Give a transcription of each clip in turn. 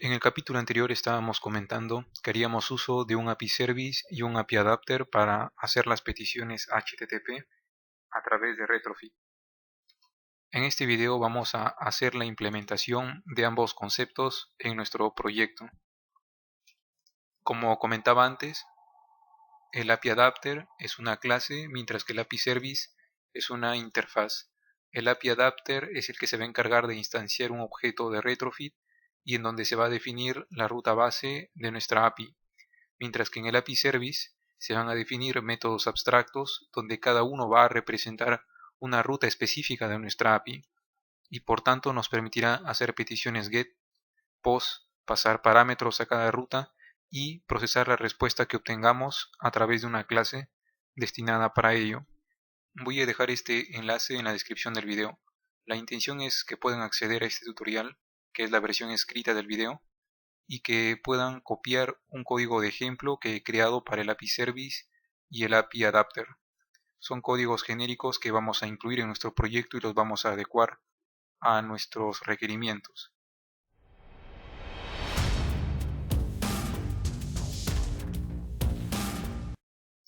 En el capítulo anterior estábamos comentando que haríamos uso de un API Service y un API Adapter para hacer las peticiones HTTP a través de Retrofit. En este video vamos a hacer la implementación de ambos conceptos en nuestro proyecto. Como comentaba antes, el API Adapter es una clase, mientras que el API Service es una interfaz. El API Adapter es el que se va a encargar de instanciar un objeto de Retrofit y en donde se va a definir la ruta base de nuestra API, mientras que en el API Service se van a definir métodos abstractos donde cada uno va a representar una ruta específica de nuestra API y por tanto nos permitirá hacer peticiones GET, POST, pasar parámetros a cada ruta y procesar la respuesta que obtengamos a través de una clase destinada para ello. Voy a dejar este enlace en la descripción del video. La intención es que puedan acceder a este tutorial, que es la versión escrita del video, y que puedan copiar un código de ejemplo que he creado para el API Service y el API Adapter. Son códigos genéricos que vamos a incluir en nuestro proyecto y los vamos a adecuar a nuestros requerimientos.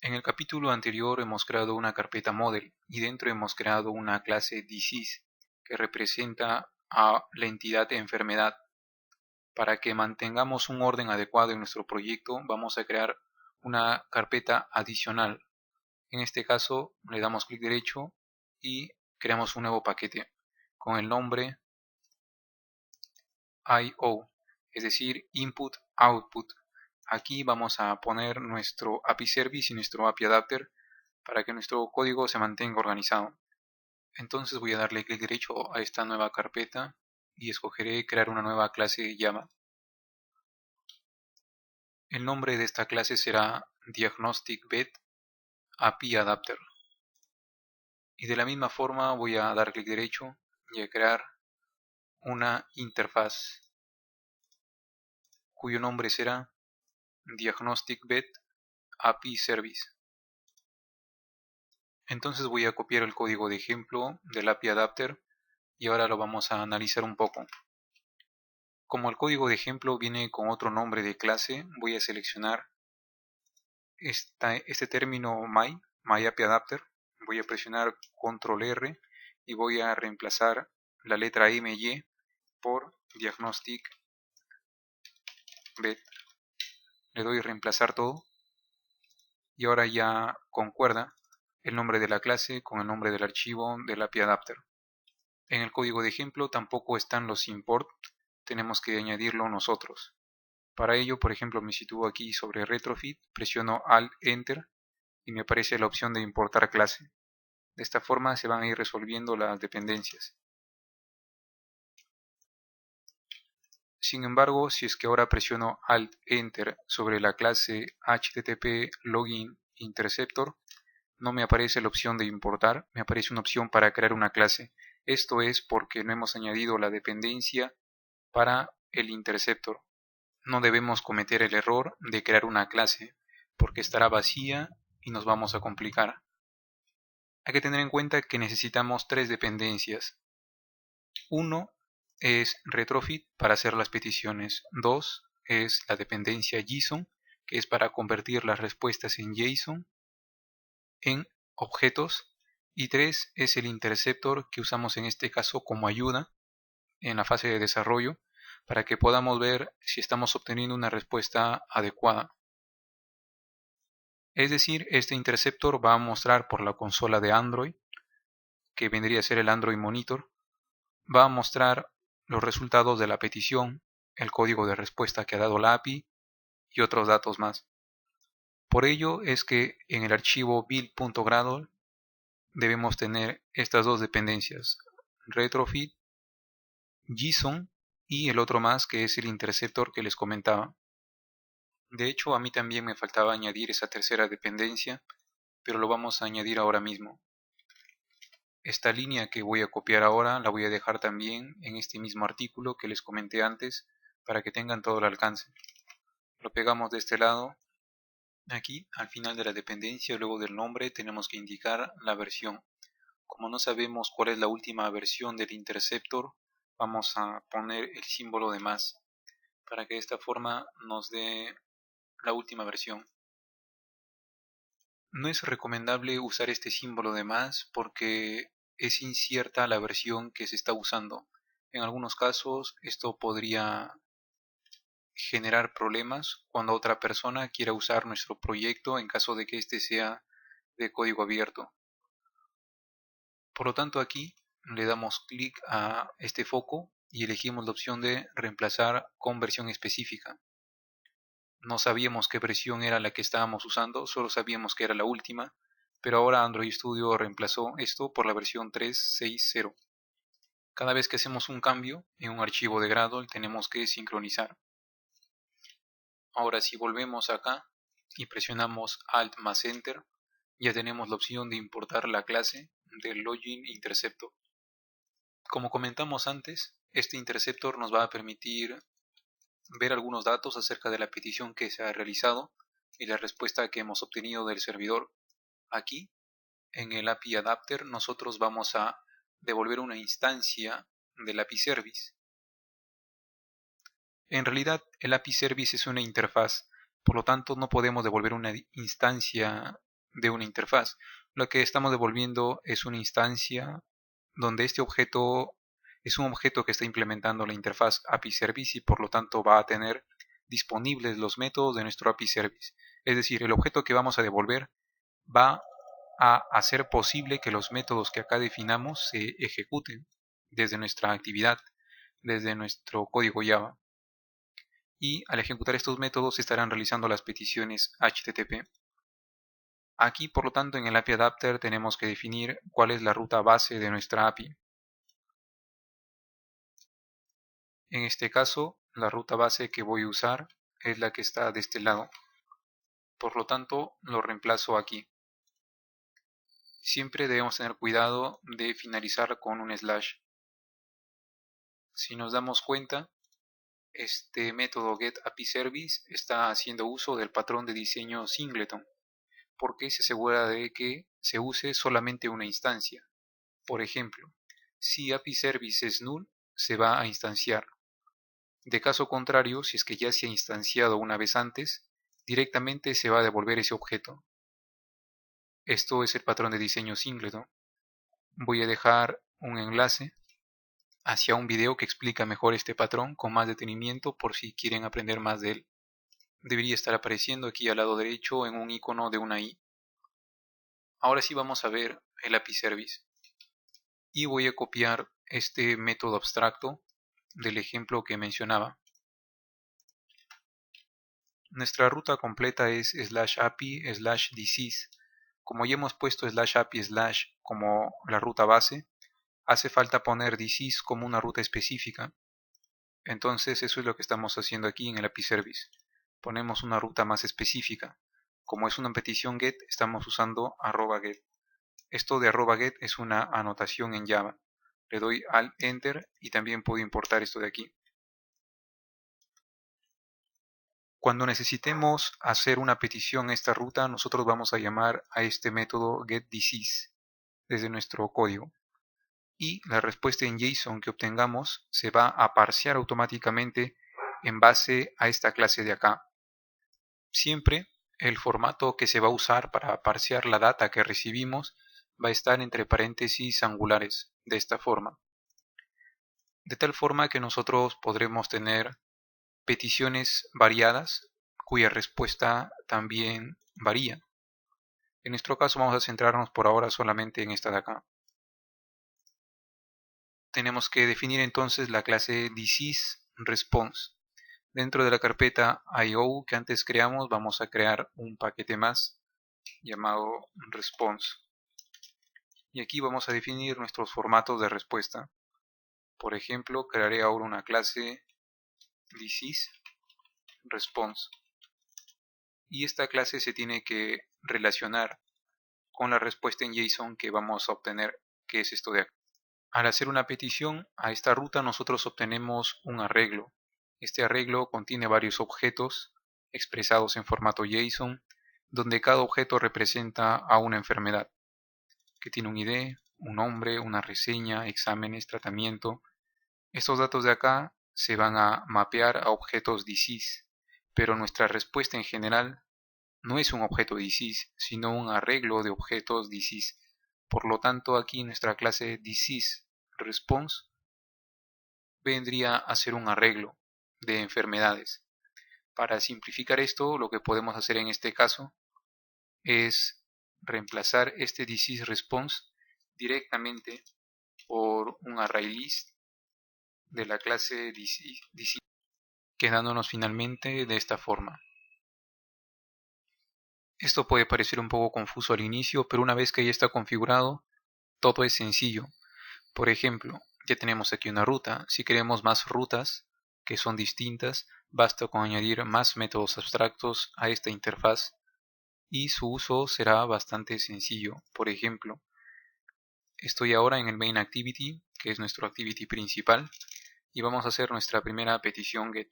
En el capítulo anterior hemos creado una carpeta model y dentro hemos creado una clase disease que representa a la entidad de enfermedad. Para que mantengamos un orden adecuado en nuestro proyecto vamos a crear una carpeta adicional. En este caso le damos clic derecho y creamos un nuevo paquete con el nombre IO, es decir, Input Output. Aquí vamos a poner nuestro API Service y nuestro API Adapter para que nuestro código se mantenga organizado. Entonces voy a darle clic derecho a esta nueva carpeta y escogeré crear una nueva clase Java. El nombre de esta clase será Diagnostic Vet API Adapter. Y de la misma forma voy a dar clic derecho y a crear una interfaz cuyo nombre será Diagnostic Vet API Service. Entonces voy a copiar el código de ejemplo del API Adapter y ahora lo vamos a analizar un poco. Como el código de ejemplo viene con otro nombre de clase, voy a seleccionar este término My API Adapter, voy a presionar Control R y voy a reemplazar la letra MY por Diagnostic Vet. Le doy reemplazar todo y ahora ya concuerda el nombre de la clase con el nombre del archivo del API Adapter. En el código de ejemplo tampoco están los import, tenemos que añadirlo nosotros. Para ello, por ejemplo, me sitúo aquí sobre Retrofit, presiono Alt Enter y me aparece la opción de importar clase. De esta forma se van a ir resolviendo las dependencias. Sin embargo, si es que ahora presiono Alt Enter sobre la clase HTTP Login Interceptor, no me aparece la opción de importar, me aparece una opción para crear una clase. Esto es porque no hemos añadido la dependencia para el interceptor. No debemos cometer el error de crear una clase porque estará vacía y nos vamos a complicar. Hay que tener en cuenta que necesitamos tres dependencias. Uno es Retrofit para hacer las peticiones. Dos es la dependencia JSON, que es para convertir las respuestas en JSON en objetos. Y tres es el interceptor que usamos en este caso como ayuda en la fase de desarrollo para que podamos ver si estamos obteniendo una respuesta adecuada. Es decir, este interceptor va a mostrar por la consola de Android, que vendría a ser el Android Monitor, va a mostrar los resultados de la petición, el código de respuesta que ha dado la API y otros datos más. Por ello es que en el archivo build.gradle debemos tener estas dos dependencias, Retrofit, JSON y el otro más que es el interceptor que les comentaba. De hecho, a mí también me faltaba añadir esa tercera dependencia, pero lo vamos a añadir ahora mismo. Esta línea que voy a copiar ahora la voy a dejar también en este mismo artículo que les comenté antes para que tengan todo el alcance. Lo pegamos de este lado. Aquí, al final de la dependencia, luego del nombre, tenemos que indicar la versión. Como no sabemos cuál es la última versión del interceptor, vamos a poner el símbolo de más. para que de esta forma nos dé la última versión. No es recomendable usar este símbolo de más porque es incierta la versión que se está usando. En algunos casos esto podría generar problemas cuando otra persona quiera usar nuestro proyecto en caso de que este sea de código abierto. Por lo tanto, aquí le damos clic a este foco y elegimos la opción de reemplazar con versión específica. No sabíamos qué versión era la que estábamos usando, solo sabíamos que era la última, pero ahora Android Studio reemplazó esto por la versión 3.6.0. Cada vez que hacemos un cambio en un archivo de Gradle tenemos que sincronizar. Ahora si volvemos acá y presionamos Alt más Enter, ya tenemos la opción de importar la clase del Login Interceptor. Como comentamos antes, este interceptor nos va a permitir ver algunos datos acerca de la petición que se ha realizado y la respuesta que hemos obtenido del servidor. Aquí, en el API Adapter, nosotros vamos a devolver una instancia del API Service. En realidad, el API Service es una interfaz, por lo tanto no podemos devolver una instancia de una interfaz. Lo que estamos devolviendo es una instancia donde este objeto es un objeto que está implementando la interfaz API Service y por lo tanto va a tener disponibles los métodos de nuestro API Service. Es decir, el objeto que vamos a devolver va a hacer posible que los métodos que acá definamos se ejecuten desde nuestra actividad, desde nuestro código Java. Y al ejecutar estos métodos se estarán realizando las peticiones HTTP. Aquí, por lo tanto, en el API Adapter tenemos que definir cuál es la ruta base de nuestra API. En este caso, la ruta base que voy a usar es la que está de este lado. Por lo tanto, lo reemplazo aquí. Siempre debemos tener cuidado de finalizar con un slash. Si nos damos cuenta, este método getAPIService está haciendo uso del patrón de diseño singleton, porque se asegura de que se use solamente una instancia. Por ejemplo, si APIService es null, se va a instanciar. De caso contrario, si es que ya se ha instanciado una vez antes, directamente se va a devolver ese objeto. Esto es el patrón de diseño singleton. Voy a dejar un enlace hacia un video que explica mejor este patrón con más detenimiento por si quieren aprender más de él. Debería estar apareciendo aquí al lado derecho en un icono de una i. Ahora sí vamos a ver el API Service. Y voy a copiar este método abstracto del ejemplo que mencionaba. Nuestra ruta completa es /api/disease. Como ya hemos puesto /api/ como la ruta base, hace falta poner disease como una ruta específica. Entonces eso es lo que estamos haciendo aquí en el API Service. Ponemos una ruta más específica. Como es una petición get, estamos usando @get. Esto de @get es una anotación en Java. Le doy al Enter y también puedo importar esto de aquí. Cuando necesitemos hacer una petición a esta ruta, nosotros vamos a llamar a este método getDisease desde nuestro código. Y la respuesta en JSON que obtengamos se va a parsear automáticamente en base a esta clase de acá. Siempre el formato que se va a usar para parsear la data que recibimos va a estar entre paréntesis angulares, de esta forma. De tal forma que nosotros podremos tener peticiones variadas cuya respuesta también varía. En nuestro caso vamos a centrarnos por ahora solamente en esta de acá. Tenemos que definir entonces la clase diseaseResponse. Dentro de la carpeta IO que antes creamos vamos a crear un paquete más llamado response. Y aquí vamos a definir nuestros formatos de respuesta. Por ejemplo, crearé ahora una clase diseaseResponse. Y esta clase se tiene que relacionar con la respuesta en JSON que vamos a obtener, que es esto de acá. Al hacer una petición a esta ruta nosotros obtenemos un arreglo. Este arreglo contiene varios objetos expresados en formato JSON, donde cada objeto representa a una enfermedad, que tiene un ID, un nombre, una reseña, exámenes, tratamiento. Estos datos de acá se van a mapear a objetos disease, pero nuestra respuesta en general no es un objeto disease, sino un arreglo de objetos disease. Por lo tanto, aquí nuestra clase diseaseResponse vendría a ser un arreglo de enfermedades. Para simplificar esto, lo que podemos hacer en este caso es reemplazar este diseaseResponse directamente por un ArrayList de la clase disease, quedándonos finalmente de esta forma. Esto puede parecer un poco confuso al inicio, pero una vez que ya está configurado, todo es sencillo. Por ejemplo, ya tenemos aquí una ruta. Si queremos más rutas que son distintas, basta con añadir más métodos abstractos a esta interfaz y su uso será bastante sencillo. Por ejemplo, estoy ahora en el main activity, que es nuestro activity principal, y vamos a hacer nuestra primera petición get.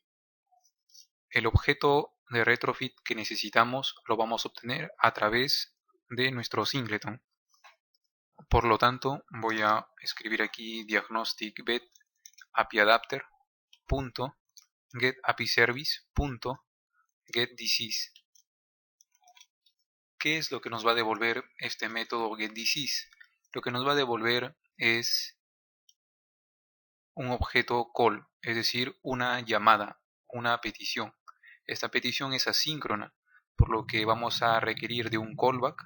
El objeto de retrofit que necesitamos lo vamos a obtener a través de nuestro singleton. Por lo tanto, voy a escribir aquí diagnostic vet API adapter .getAPIService.getDisease. ¿Qué es lo que nos va a devolver este método getDisease? Lo que nos va a devolver es un objeto call, es decir, una llamada, una petición. Esta petición es asíncrona, por lo que vamos a requerir de un callback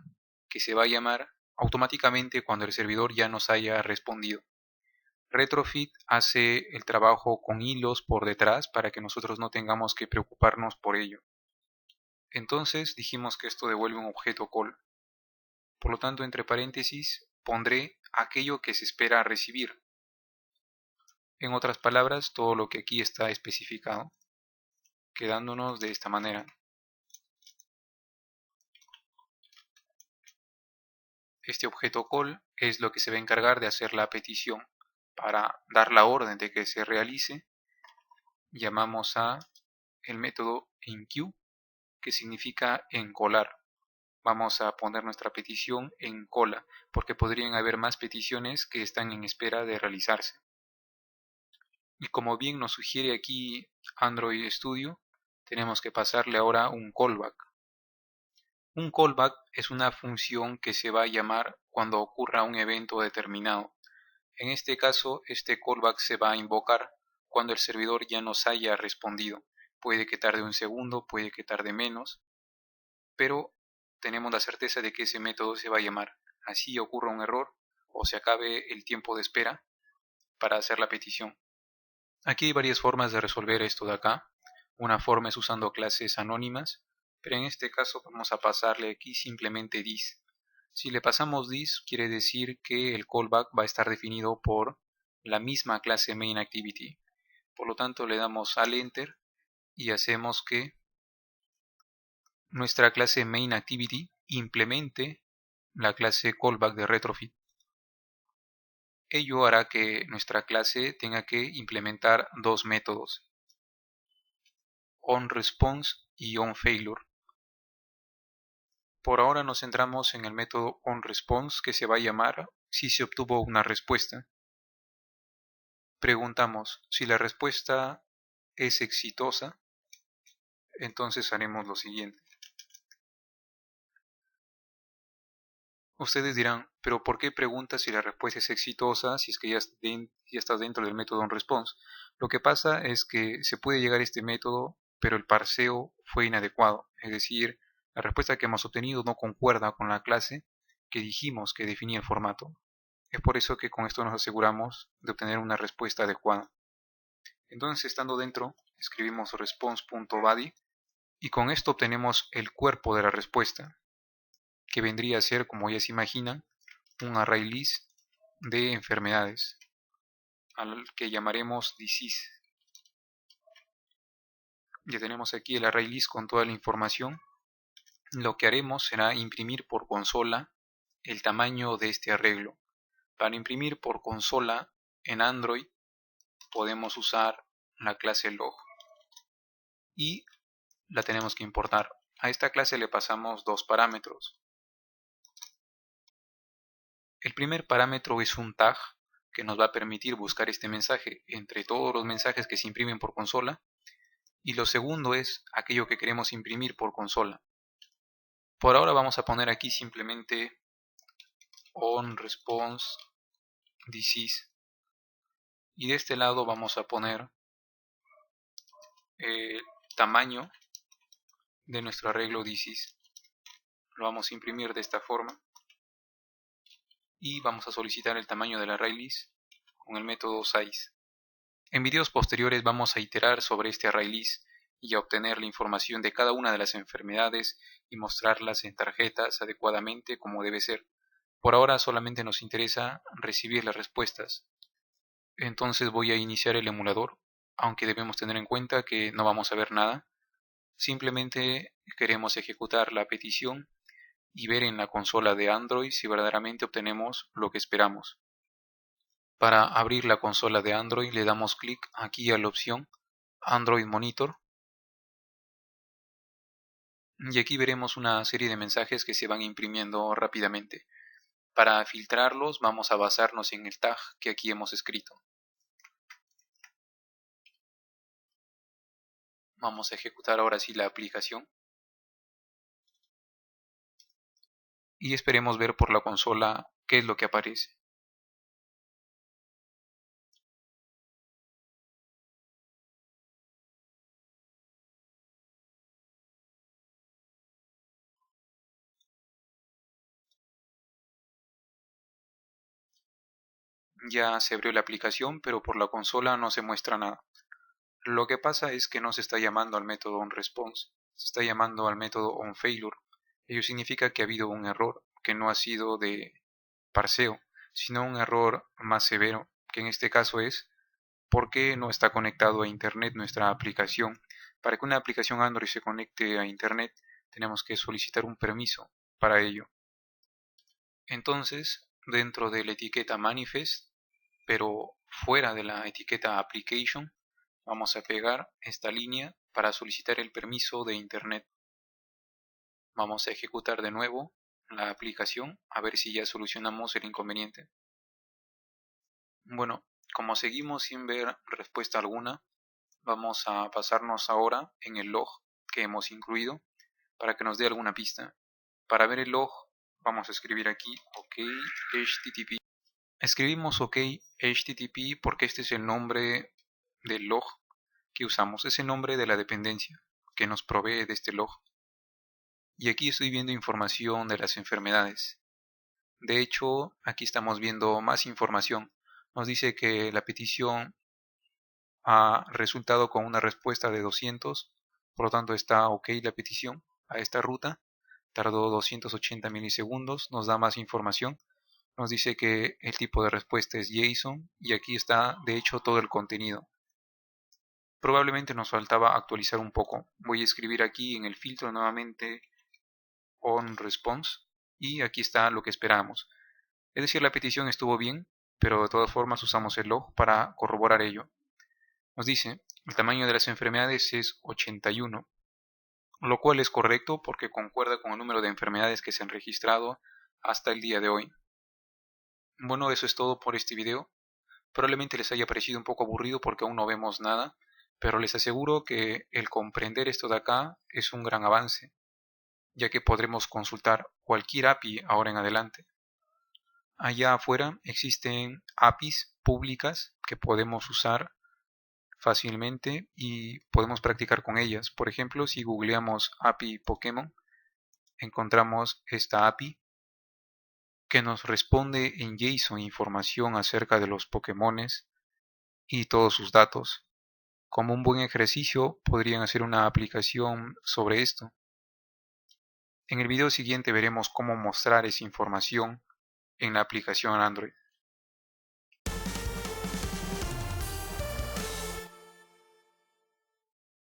que se va a llamar automáticamente cuando el servidor ya nos haya respondido. Retrofit hace el trabajo con hilos por detrás para que nosotros no tengamos que preocuparnos por ello. Entonces dijimos que esto devuelve un objeto call. Por lo tanto, entre paréntesis pondré aquello que se espera recibir. En otras palabras, todo lo que aquí está especificado, quedándonos de esta manera. Este objeto call es lo que se va a encargar de hacer la petición. Para dar la orden de que se realice, llamamos a el método enqueue, que significa encolar. Vamos a poner nuestra petición en cola, porque podrían haber más peticiones que están en espera de realizarse. Y como bien nos sugiere aquí Android Studio, tenemos que pasarle ahora un callback. Un callback es una función que se va a llamar cuando ocurra un evento determinado. En este caso, este callback se va a invocar cuando el servidor ya nos haya respondido. Puede que tarde un segundo, puede que tarde menos, pero tenemos la certeza de que ese método se va a llamar. Así ocurra un error o se acabe el tiempo de espera para hacer la petición. Aquí hay varias formas de resolver esto de acá. Una forma es usando clases anónimas, pero en este caso vamos a pasarle aquí simplemente this. Si le pasamos this, quiere decir que el callback va a estar definido por la misma clase main_activity. Por lo tanto, le damos al enter y hacemos que nuestra clase main_activity implemente la clase callback de retrofit. Ello hará que nuestra clase tenga que implementar dos métodos, onResponse y onFailure. Por ahora nos centramos en el método onResponse, que se va a llamar si se obtuvo una respuesta. Preguntamos si la respuesta es exitosa, entonces haremos lo siguiente. Ustedes dirán, pero ¿por qué preguntas si la respuesta es exitosa si es que ya estás dentro del método onResponse? Lo que pasa es que se puede llegar a este método, pero el parseo fue inadecuado, es decir, la respuesta que hemos obtenido no concuerda con la clase que dijimos que definía el formato. Es por eso que con esto nos aseguramos de obtener una respuesta adecuada. Entonces, estando dentro, escribimos response.body y con esto obtenemos el cuerpo de la respuesta, que vendría a ser, como ya se imaginan, un ArrayList de enfermedades, al que llamaremos disease. Ya tenemos aquí el ArrayList con toda la información. Lo que haremos será imprimir por consola el tamaño de este arreglo. Para imprimir por consola en Android podemos usar la clase log y la tenemos que importar. A esta clase le pasamos dos parámetros. El primer parámetro es un tag que nos va a permitir buscar este mensaje entre todos los mensajes que se imprimen por consola. Y lo segundo es aquello que queremos imprimir por consola. Por ahora vamos a poner aquí simplemente onResponse.this y de este lado vamos a poner el tamaño de nuestro arreglo this. Lo vamos a imprimir de esta forma y vamos a solicitar el tamaño del ArrayList con el método size. En videos posteriores vamos a iterar sobre este ArrayList y a obtener la información de cada una de las enfermedades y mostrarlas en tarjetas adecuadamente como debe ser. Por ahora solamente nos interesa recibir las respuestas. Entonces voy a iniciar el emulador, aunque debemos tener en cuenta que no vamos a ver nada. Simplemente queremos ejecutar la petición y ver en la consola de Android si verdaderamente obtenemos lo que esperamos. Para abrir la consola de Android le damos clic aquí a la opción Android Monitor y aquí veremos una serie de mensajes que se van imprimiendo rápidamente. Para filtrarlos vamos a basarnos en el tag que aquí hemos escrito. Vamos a ejecutar ahora sí la aplicación y esperemos ver por la consola qué es lo que aparece. Ya se abrió la aplicación, pero por la consola no se muestra nada. Lo que pasa es que no se está llamando al método onResponse, se está llamando al método onFailure. Ello significa que ha habido un error, que no ha sido de parseo, sino un error más severo, que en este caso es porque no está conectado a Internet nuestra aplicación. Para que una aplicación Android se conecte a Internet, tenemos que solicitar un permiso para ello. Entonces, dentro de la etiqueta Manifest, pero fuera de la etiqueta Application, vamos a pegar esta línea para solicitar el permiso de Internet. Vamos a ejecutar de nuevo la aplicación a ver si ya solucionamos el inconveniente. Bueno, como seguimos sin ver respuesta alguna, vamos a pasarnos ahora en el log que hemos incluido para que nos dé alguna pista. Para ver el log vamos a escribir aquí OK HTTP. Escribimos OK HTTP porque este es el nombre del log que usamos, es el nombre de la dependencia que nos provee de este log. Y aquí estoy viendo información de las enfermedades. De hecho, aquí estamos viendo más información. Nos dice que la petición ha resultado con una respuesta de 200, por lo tanto está OK la petición a esta ruta. Tardó 280 milisegundos, nos da más información. Nos dice que el tipo de respuesta es JSON y aquí está de hecho todo el contenido. Probablemente nos faltaba actualizar un poco. Voy a escribir aquí en el filtro nuevamente onResponse y aquí está lo que esperamos. Es decir, la petición estuvo bien, pero de todas formas usamos el log para corroborar ello. Nos dice, el tamaño de las enfermedades es 81, lo cual es correcto porque concuerda con el número de enfermedades que se han registrado hasta el día de hoy. Bueno, eso es todo por este video. Probablemente les haya parecido un poco aburrido porque aún no vemos nada, pero les aseguro que el comprender esto de acá es un gran avance, ya que podremos consultar cualquier API ahora en adelante. Allá afuera existen APIs públicas que podemos usar fácilmente y podemos practicar con ellas. Por ejemplo, si googleamos API Pokémon, encontramos esta API que nos responde en JSON información acerca de los Pokémones y todos sus datos. Como un buen ejercicio, podrían hacer una aplicación sobre esto. En el video siguiente veremos cómo mostrar esa información en la aplicación Android.